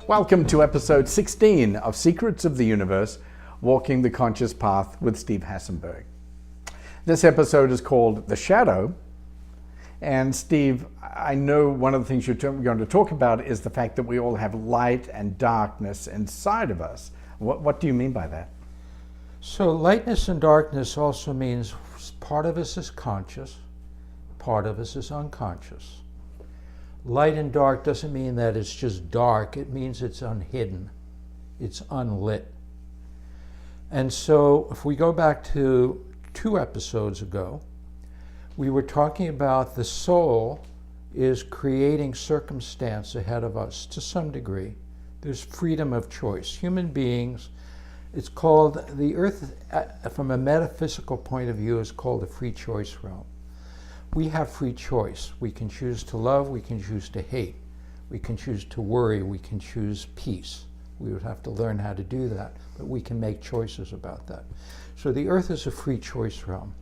Welcome to episode 16 of Secrets of the Universe, Walking the Conscious Path with Steve Hasenberg. This episode is called The Shadow. And Steve, I know one of the things you're going to talk about is the fact that we all have light and darkness inside of us. What do you mean by that? So lightness and darkness also means part of us is conscious, part of us is unconscious. Light and dark doesn't mean that it's just dark, it means it's unhidden, it's unlit. And so if we go back to 2 episodes ago, we were talking about the soul is creating circumstance ahead of us to some degree. There's freedom of choice. Human beings, it's called, the earth from a metaphysical point of view is called a free choice realm. We have free choice. We can choose to love, we can choose to hate, we can choose to worry, we can choose peace. We would have to learn how to do that, but we can make choices about that. So the earth is a free choice realm.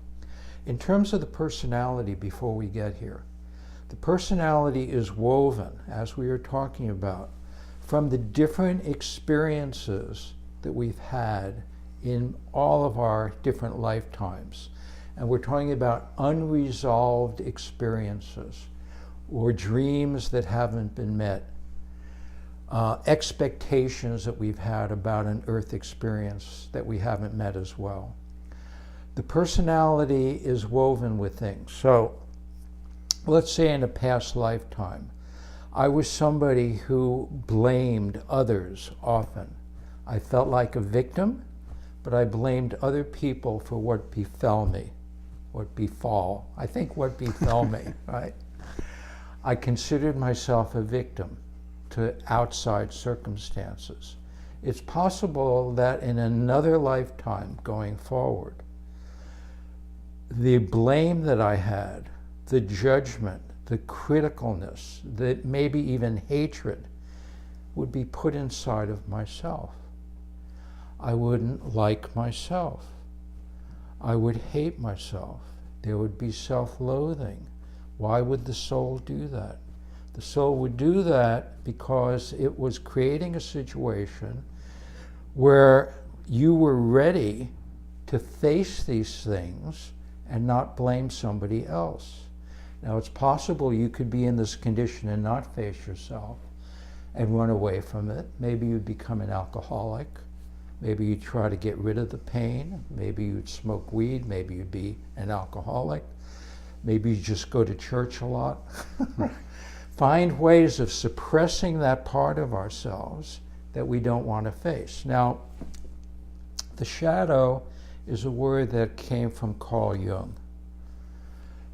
In terms of the personality, before we get here, the personality is woven, as we are talking about, from the different experiences that we've had in all of our different lifetimes. And we're talking about unresolved experiences or dreams that haven't been met, expectations that we've had about an earth experience that we haven't met as well. The personality is woven with things. So let's say in a past lifetime, I was somebody who blamed others often. I felt like a victim, but I blamed other people for what befell me. What befall me, right? I considered myself a victim to outside circumstances. It's possible that in another lifetime going forward, the blame that I had, the judgment, the criticalness, the maybe even hatred would be put inside of myself. I wouldn't like myself. I would hate myself. There would be self-loathing. Why would the soul do that? The soul would do that because it was creating a situation where you were ready to face these things and not blame somebody else. Now it's possible you could be in this condition and not face yourself and run away from it. Maybe you'd become an alcoholic. Maybe you'd try to get rid of the pain. Maybe you'd smoke weed. Maybe you'd be an alcoholic. Maybe you just go to church a lot. Find ways of suppressing that part of ourselves that we don't want to face. Now, the shadow is a word that came from Carl Jung.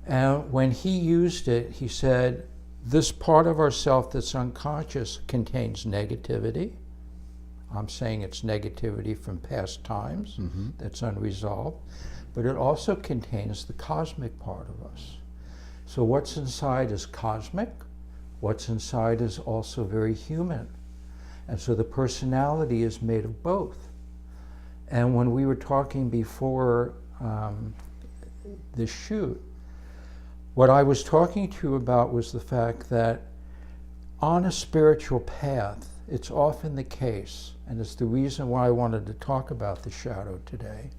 And when he used it, he said, this part of ourself that's unconscious contains negativity. I'm saying it's negativity from past times that's unresolved, but it also contains the cosmic part of us. So what's inside is cosmic, what's inside is also very human. And so the personality is made of both. And when we were talking before the shoot, what I was talking to you about was the fact that on a spiritual path, it's often the case, and it's the reason why I wanted to talk about the shadow today,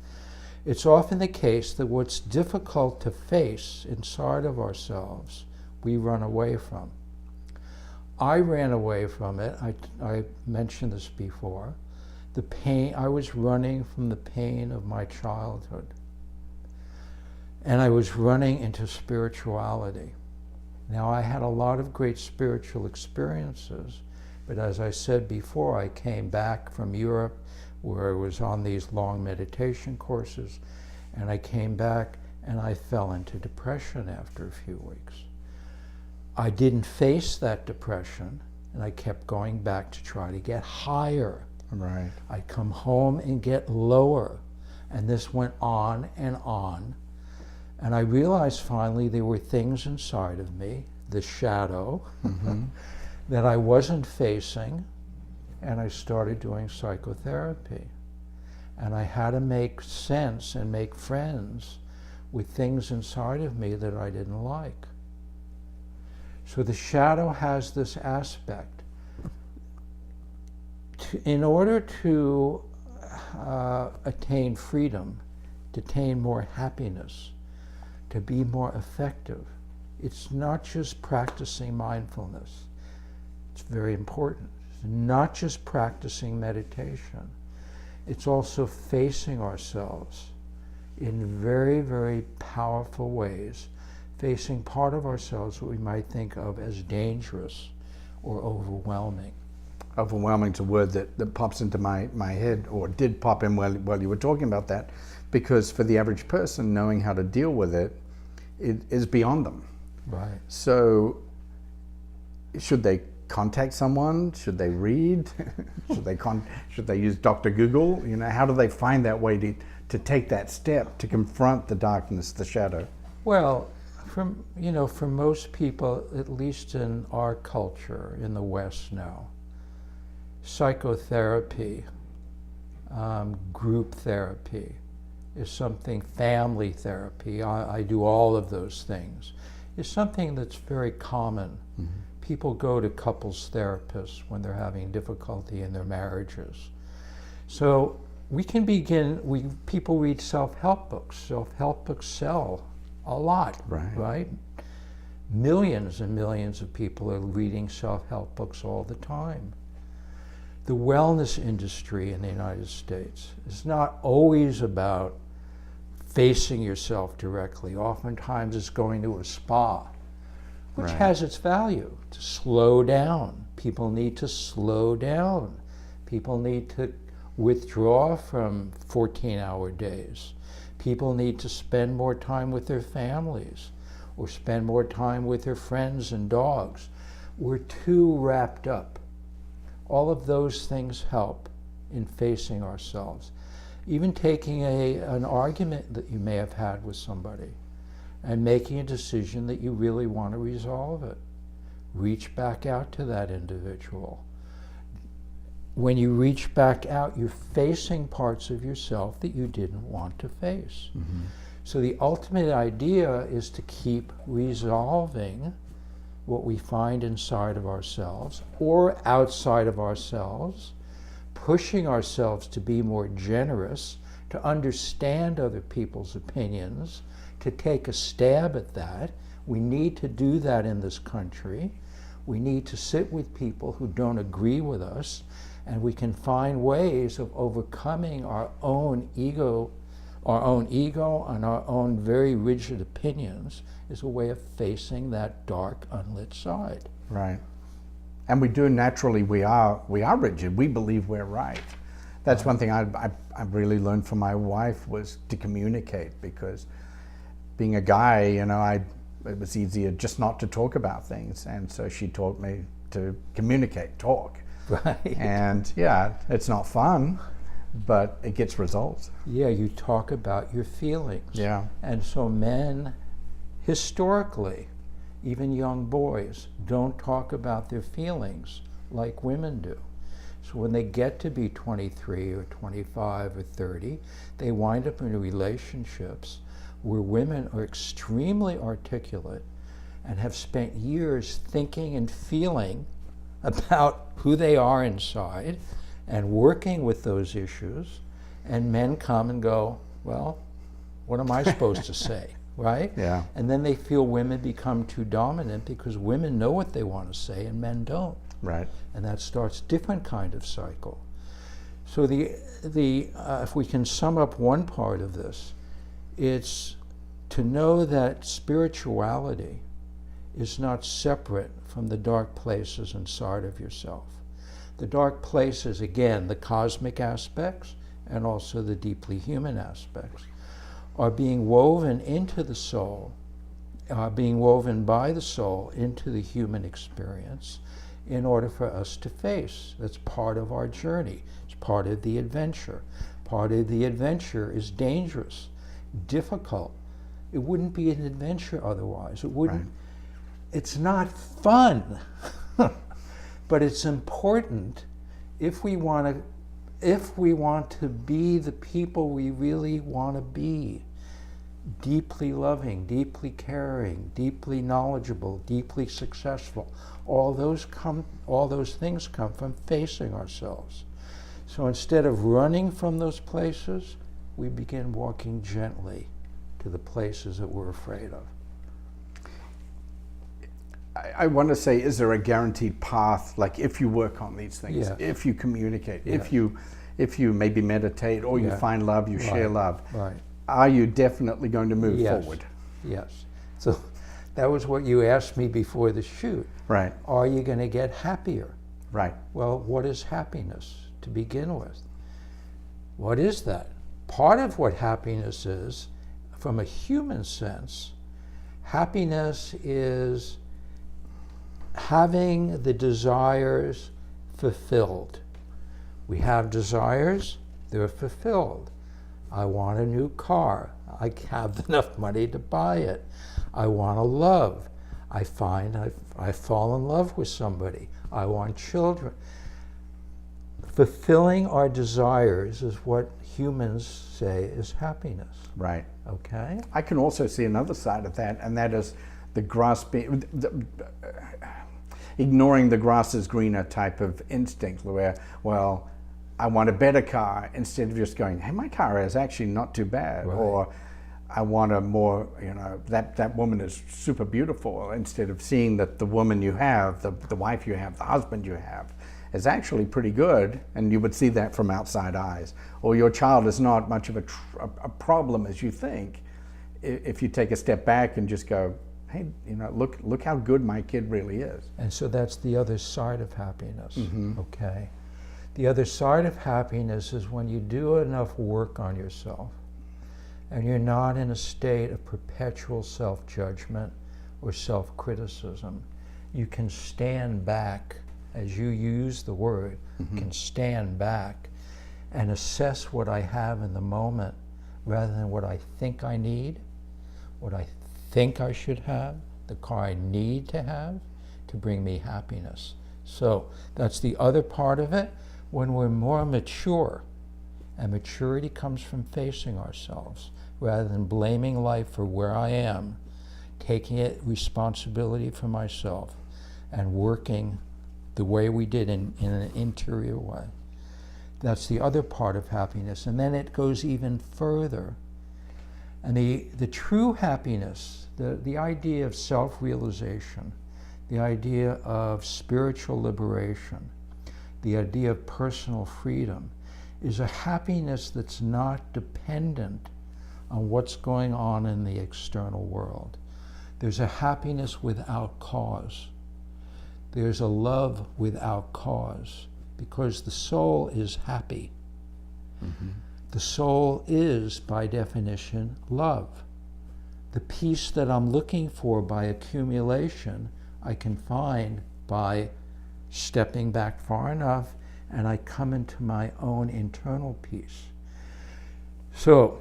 it's often the case that what's difficult to face inside of ourselves, we run away from. I ran away from it. I mentioned this before. The pain, I was running from the pain of my childhood. And I was running into spirituality. Now, I had a lot of great spiritual experiences, but as I said before, I came back from Europe where I was on these long meditation courses, and I came back and I fell into depression after a few weeks. I didn't face that depression, and I kept going back to try to get higher. Right. I'd come home and get lower, and this went on and on. And I realized finally there were things inside of me, the shadow, that I wasn't facing, and I started doing psychotherapy. And I had to make sense and make friends with things inside of me that I didn't like. So the shadow has this aspect. in order to attain freedom, to attain more happiness, to be more effective, it's not just practicing mindfulness. It's very important. It's not just practicing meditation. It's also facing ourselves in very, very powerful ways, facing part of ourselves that we might think of as dangerous or overwhelming. Overwhelming is a word that pops into my head, or did pop in while you were talking about that, because for the average person, knowing how to deal with it is beyond them. Right. So should they contact someone? Should they read? should they use Dr. Google? You know, how do they find that way to take that step to confront the darkness, the shadow? Well, for most people, at least in our culture in the West now, psychotherapy, group therapy is something, family therapy, I do all of those things, is something that's very common. Mm-hmm. People go to couples therapists when they're having difficulty in their marriages. So we can begin, people read self-help books. Self-help books sell a lot, right? Millions and millions of people are reading self-help books all the time. The wellness industry in the United States is not always about facing yourself directly. Oftentimes it's going to a spa, which has its value, to slow down. People need to slow down. People need to withdraw from 14-hour days. People need to spend more time with their families or spend more time with their friends and dogs. We're too wrapped up. All of those things help in facing ourselves. Even taking an argument that you may have had with somebody and making a decision that you really want to resolve it. Reach back out to that individual. When you reach back out, you're facing parts of yourself that you didn't want to face. Mm-hmm. So the ultimate idea is to keep resolving what we find inside of ourselves or outside of ourselves, pushing ourselves to be more generous, to understand other people's opinions, to take a stab at that. We need to do that in this country. We need to sit with people who don't agree with us, and we can find ways of overcoming our own ego and our own very rigid opinions is a way of facing that dark, unlit side. Right. And we do naturally, we are rigid. We believe we're right. That's one thing I really learned from my wife, was to communicate, because being a guy, it was easier just not to talk about things. And so she taught me to communicate, talk. Right. And yeah, it's not fun, but it gets results. Yeah, you talk about your feelings. Yeah. And so men, historically, even young boys, don't talk about their feelings like women do. So when they get to be 23 or 25 or 30, they wind up in relationships where women are extremely articulate and have spent years thinking and feeling about who they are inside and working with those issues, and men come and go, well, what am I supposed to say, right? Yeah. And then they feel women become too dominant because women know what they want to say and men don't. Right. And that starts a different kind of cycle. So if we can sum up one part of this, it's to know that spirituality is not separate from the dark places inside of yourself. The dark places, again, the cosmic aspects and also the deeply human aspects, are being woven into the soul, being woven by the soul into the human experience in order for us to face. That's part of our journey. It's part of the adventure. Part of the adventure is dangerous, difficult. It wouldn't be an adventure otherwise. It wouldn't. Right. It's not fun, but it's important if we want to be the people we really want to be. Deeply loving, deeply caring, deeply knowledgeable, deeply successful. All those things come from facing ourselves. So instead of running from those places, we begin walking gently to the places that we're afraid of. I want to say, is there a guaranteed path? Like if you work on these things, Yes. if you communicate, Yes. if you maybe meditate or you Yeah. find love, you share love, Right. are you definitely going to move Yes. forward? Yes. So that was what you asked me before the shoot. Right, Are you going to get happier? right. Well, what is happiness to begin with? What is that? Part of what happiness is, from a human sense, happiness is having the desires fulfilled. We have desires, they're fulfilled. I want a new car. I have enough money to buy it. I want to love. I find I fall in love with somebody. I want children. Fulfilling our desires is what humans say is happiness. Right. Okay? I can also see another side of that, and that is the grass being, ignoring the grass is greener type of instinct where, well, I want a better car, instead of just going, hey, my car is actually not too bad. Right. Or I want a more, that woman is super beautiful, instead of seeing that the woman you have, the wife you have, the husband you have, is actually pretty good, and you would see that from outside eyes. Or your child is not much of a problem as you think, if you take a step back and just go, hey, look how good my kid really is. And so that's the other side of happiness, okay? The other side of happiness is when you do enough work on yourself and you're not in a state of perpetual self-judgment or self-criticism. You can stand back, as you use the word, can stand back and assess what I have in the moment rather than what I think I need, what I think I should have, the car I need to have to bring me happiness. So that's the other part of it. When we're more mature, and maturity comes from facing ourselves rather than blaming life for where I am, taking responsibility for myself and working the way we did in an interior way. That's the other part of happiness. And then it goes even further. And the true happiness, the idea of self-realization, the idea of spiritual liberation, the idea of personal freedom, is a happiness that's not dependent on what's going on in the external world. There's a happiness without cause. There's a love without cause, because the soul is happy. The soul is, by definition, love. The peace that I'm looking for by accumulation, I can find by stepping back far enough, and I come into my own internal peace. So,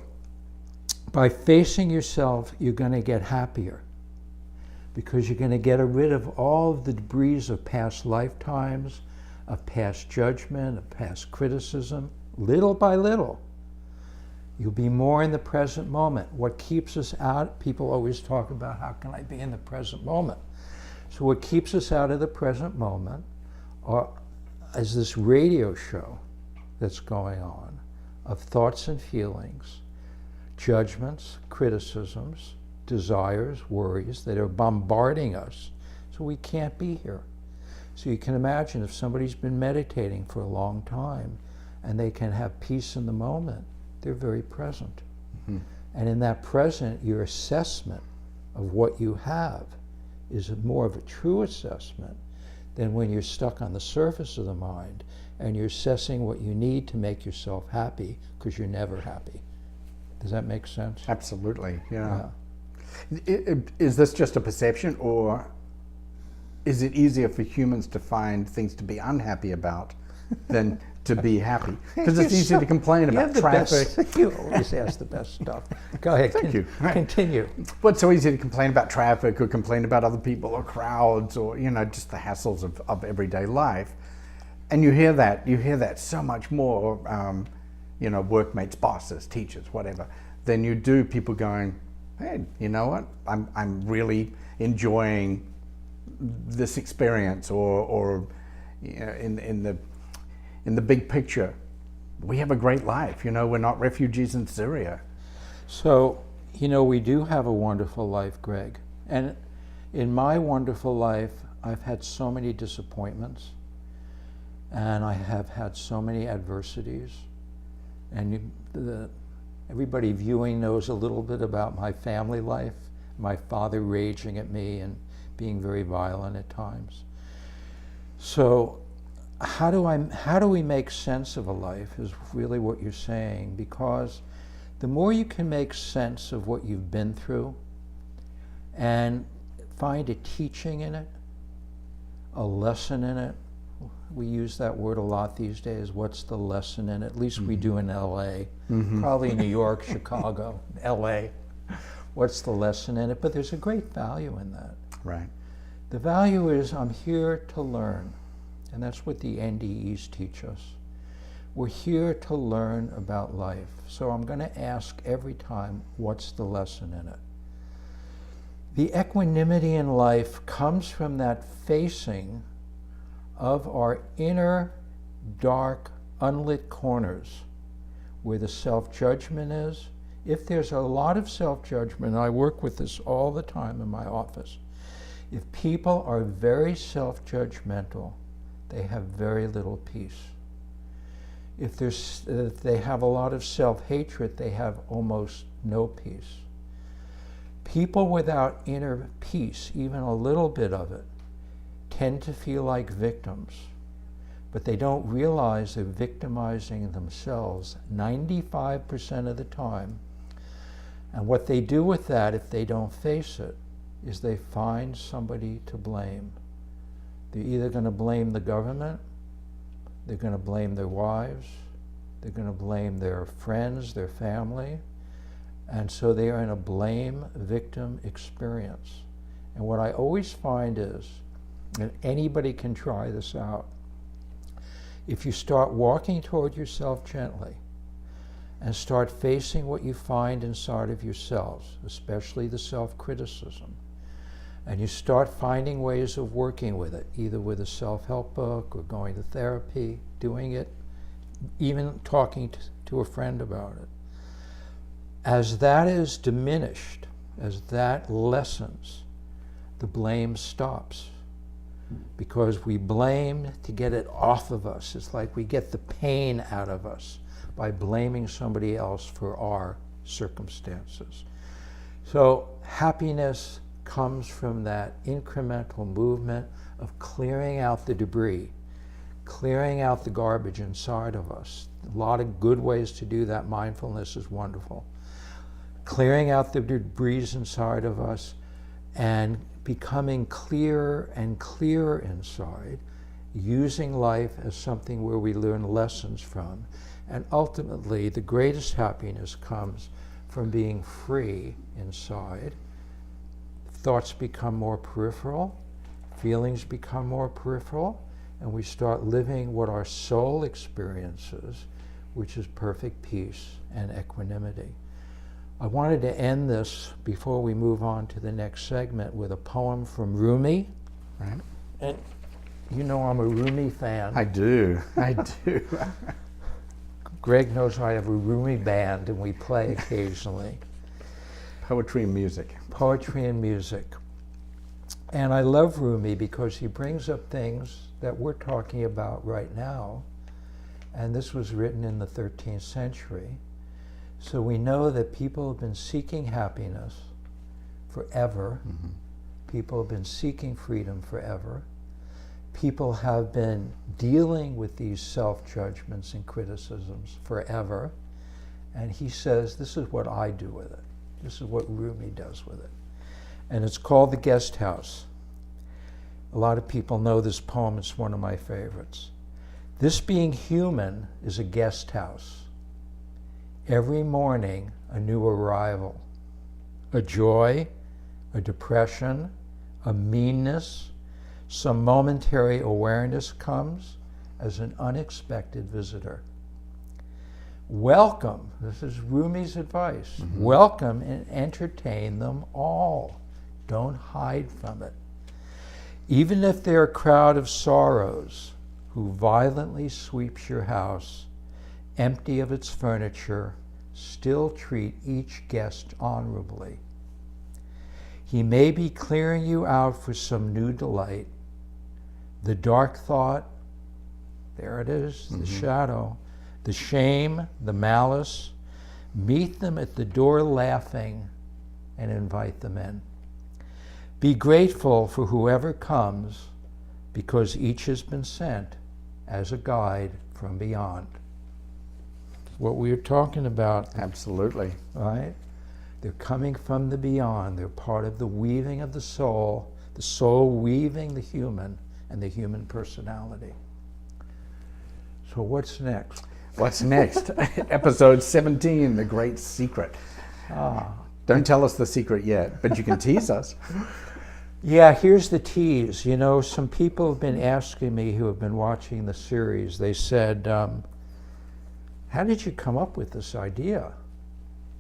by facing yourself, you're going to get happier, because you're going to get rid of all of the debris of past lifetimes, of past judgment, of past criticism, little by little. You'll be more in the present moment. What keeps us out, people always talk about, how can I be in the present moment? So what keeps us out of the present moment is this radio show that's going on of thoughts and feelings, judgments, criticisms, desires, worries that are bombarding us, so we can't be here. So you can imagine if somebody's been meditating for a long time and they can have peace in the moment, they're very present. And in that present, your assessment of what you have is more of a true assessment than when you're stuck on the surface of the mind and you're assessing what you need to make yourself happy, because you're never happy. Does that make sense? Absolutely, yeah. Is this just a perception, or is it easier for humans to find things to be unhappy about than to be happy? Because it's easy to complain about traffic. You always ask the best stuff. Go ahead. Thank you. Continue. But it's so easy to complain about traffic, or complain about other people or crowds, or just the hassles of everyday life. And you hear that so much more, workmates, bosses, teachers, whatever, than you do people going, hey, you know what? I'm really enjoying this experience, or in the big picture, we have a great life. We're not refugees in Syria. So, we do have a wonderful life, Greg. And in my wonderful life, I've had so many disappointments, and I have had so many adversities. And everybody viewing knows a little bit about my family life, my father raging at me and being very violent at times. So how do we make sense of a life is really what you're saying, because the more you can make sense of what you've been through and find a teaching in it, a lesson in it. We use that word a lot these days. What's the lesson in it? At least we do in LA. Probably New York, Chicago, LA. What's the lesson in it? But there's a great value in that. Right. The value is I'm here to learn. And that's what the NDEs teach us. We're here to learn about life. So I'm going to ask every time, what's the lesson in it? The equanimity in life comes from that facing of our inner, dark, unlit corners where the self-judgment is. If there's a lot of self-judgment, and I work with this all the time in my office, if people are very self-judgmental, they have very little peace. If they have a lot of self-hatred, they have almost no peace. People without inner peace, even a little bit of it, tend to feel like victims, but they don't realize they're victimizing themselves 95% of the time. And what they do with that, if they don't face it, is they find somebody to blame. They're either going to blame the government, they're going to blame their wives, they're going to blame their friends, their family, and so they are in a blame-victim experience. And what I always find is, and anybody can try this out, if you start walking toward yourself gently and start facing what you find inside of yourselves, especially the self-criticism, and you start finding ways of working with it, either with a self-help book or going to therapy, doing it, even talking to a friend about it. As that is diminished, as that lessens, the blame stops. Because we blame to get it off of us. It's like we get the pain out of us by blaming somebody else for our circumstances. So happiness comes from that incremental movement of clearing out the debris, clearing out the garbage inside of us. A lot of good ways to do that. Mindfulness is wonderful. Clearing out the debris inside of us and becoming clearer and clearer inside, using life as something where we learn lessons from. And ultimately, the greatest happiness comes from being free inside. Thoughts become more peripheral, feelings become more peripheral, and we start living what our soul experiences, which is perfect peace and equanimity. I wanted to end this before we move on to the next segment with a poem from Rumi. Right. And you know I'm a Rumi fan. I do. Greg knows I have a Rumi band and we play occasionally. Poetry and music. Poetry and music. And I love Rumi because he brings up things that we're talking about right now. And this was written in the 13th century. So we know that people have been seeking happiness forever. Mm-hmm. People have been seeking freedom forever. People have been dealing with these self-judgments and criticisms forever. And he says, this is what I do with it. This is what Rumi does with it. And it's called The Guest House. A lot of people know this poem. It's one of my favorites. This being human is a guest house. Every morning, a new arrival, a joy, a depression, a meanness, some momentary awareness comes as an unexpected visitor. Welcome, this is Rumi's advice, welcome and entertain them all. Don't hide from it. Even if they're a crowd of sorrows who violently sweeps your house, empty of its furniture, still treat each guest honorably. He may be clearing you out for some new delight. The dark thought, there it is, the shadow, the shame, the malice, meet them at the door laughing and invite them in. Be grateful for whoever comes, because each has been sent as a guide from beyond. What we were talking about. Absolutely. Right? They're coming from the beyond. They're part of the weaving of the soul weaving the human and the human personality. So what's next? What's next? Episode 17, The Great Secret. Don't tell us the secret yet, but you can tease us. Yeah, here's the tease. You know, some people have been asking me who have been watching the series, they said, how did you come up with this idea?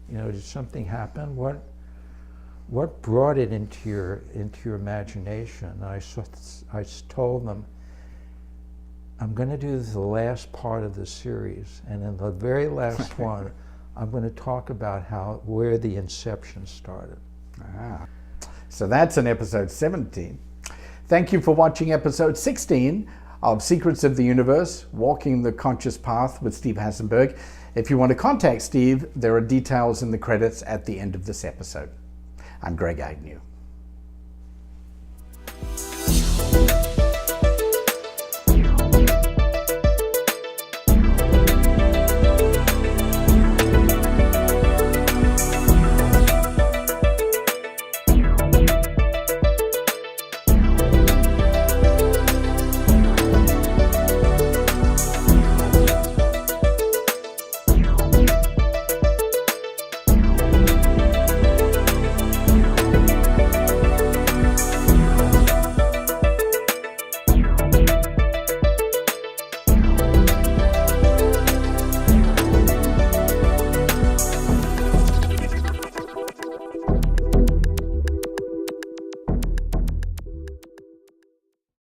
You know, did something happen? What brought it into your imagination? And I told them, I'm going to do the last part of the series, and in the very last one, I'm going to talk about where the inception started. So that's in episode 17. Thank you for watching episode 16 of Secrets of the Universe, Walking the Conscious Path with Steve Hasenberg. If you want to contact Steve, there are details in the credits at the end of this episode. I'm Greg Agnew.